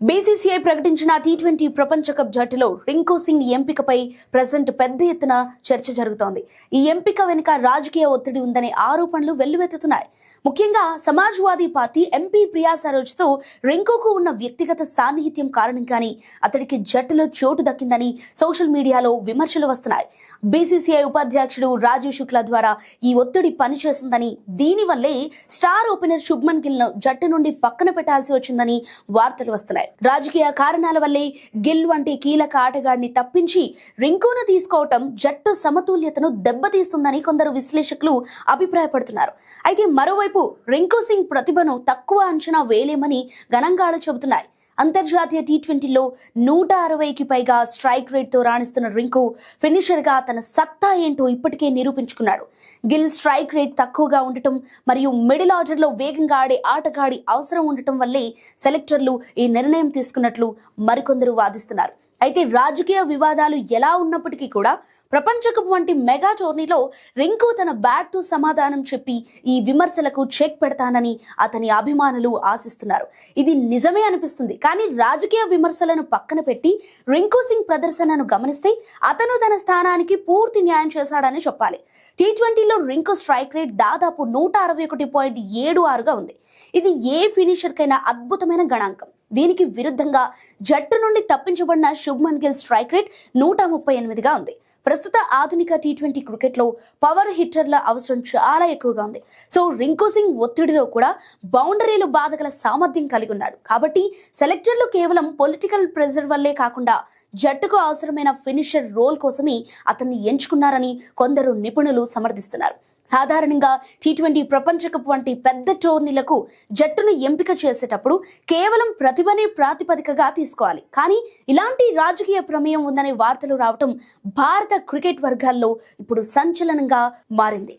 BCCI ప్రకటించిన T20 ప్రపంచ cup జట్టులో రింకు సింగ్ ఎంపికపై ప్రెజెంట్ పెద్ద ఎత్తున చర్చ జరుగుతోంది. ఈ ఎంపిక వెనుక రాజకీయ ఒత్తిడి ఉందనే ఆరోపణలు వెల్లువెత్తుతున్నాయి. ముఖ్యంగా సమాజ్వాదీ పార్టీ ఎంపీ ప్రియా సరోజ్తో రింకుకు ఉన్న వ్యక్తిగత సాన్నిహిత్యం కారణంగానే అతడికి జట్టులో చోటు దక్కిందని సోషల్ మీడియాలో విమర్శలు వస్తున్నాయి. బీసీసీఐ ఉపాధ్యక్షుడు రాజీవ్ శుక్లా ద్వారా ఈ ఒత్తిడి పనిచేసిందని, దీనివల్లే స్టార్ ఓపెనర్ శుభ్మన్ గిల్ ను జట్టు నుండి పక్కన పెట్టాల్సి వచ్చిందని వార్తలు వస్తున్నాయి. రాజకీయ కారణాల వల్లే గిల్ వంటి కీలక ఆటగాడిని తప్పించి రింకును తీసుకోవటం జట్టు సమతుల్యతను దెబ్బతీస్తుందని కొందరు విశ్లేషకులు అభిప్రాయపడుతున్నారు. అయితే మరోవైపు రింకు సింగ్ ప్రతిభను తక్కువ అంచనా వేయలేమని గణాంకాలు చెబుతున్నాయి. అంతర్జాతీయ టీ20లో 160కి పైగా స్ట్రైక్ రేట్తో రాణిస్తున్న రింకు ఫినిషర్గా తన సత్తా ఏంటో ఇప్పటికే నిరూపించుకున్నాడు. గిల్ స్ట్రైక్ రేట్ తక్కువగా ఉండటం మరియు మిడిల్ ఆర్డర్లో వేగంగా ఆడే ఆటగాడి అవసరం ఉండటం వల్లే సెలెక్టర్లు ఈ నిర్ణయం తీసుకున్నట్లు మరికొందరు వాదిస్తున్నారు. అయితే రాజకీయ వివాదాలు ఎలా ఉన్నప్పటికీ కూడా ప్రపంచ కప్ వంటి మెగా టోర్నీలో రింకు తన బ్యాట్తో సమాధానం చెప్పి ఈ విమర్శలకు చెక్ పెడతానని అతని అభిమానులు ఆశిస్తున్నారు. ఇది నిజమే అనిపిస్తుంది. కానీ రాజకీయ విమర్శలను పక్కన పెట్టి రింకు సింగ్ ప్రదర్శనను గమనిస్తే అతను తన స్థానానికి పూర్తి న్యాయం చేశాడని చెప్పాలి. టీ20లో రింకు స్ట్రైక్ రేట్ దాదాపు 161.76గా ఉంది. ఇది ఏ ఫినిషర్కైనా అద్భుతమైన గణాంకం. దీనికి విరుద్ధంగా జట్టు నుండి తప్పించబడిన శుభ్మన్ గిల్ స్ట్రైక్ రేట్ 138గా ఉంది. ప్రస్తుత ఆధునిక టీ20 క్రికెట్లో పవర్ హిట్టర్ల అవసరం చాలా ఎక్కువగా ఉంది. సో రింకు సింగ్ ఒత్తిడిలో కూడా బౌండరీలు బాధగల సామర్థ్యం కలిగి ఉన్నాడు. కాబట్టి సెలెక్టర్లు కేవలం పొలిటికల్ ప్రెజర్ వల్లే కాకుండా జట్టుకు అవసరమైన ఫినిషర్ రోల్ కోసమే అతన్ని ఎంచుకున్నారని కొందరు నిపుణులు సమర్థిస్తున్నారు. సాధారణంగా టీ20 ప్రపంచ కప్ వంటి పెద్ద టోర్నీలకు జట్టును ఎంపిక చేసేటప్పుడు కేవలం ప్రతిభనే ప్రాతిపదికగా తీసుకోవాలి. కానీ ఇలాంటి రాజకీయ ప్రమేయం ఉందనే వార్తలు రావటం భారత క్రికెట్ వర్గాల్లో ఇప్పుడు సంచలనంగా మారింది.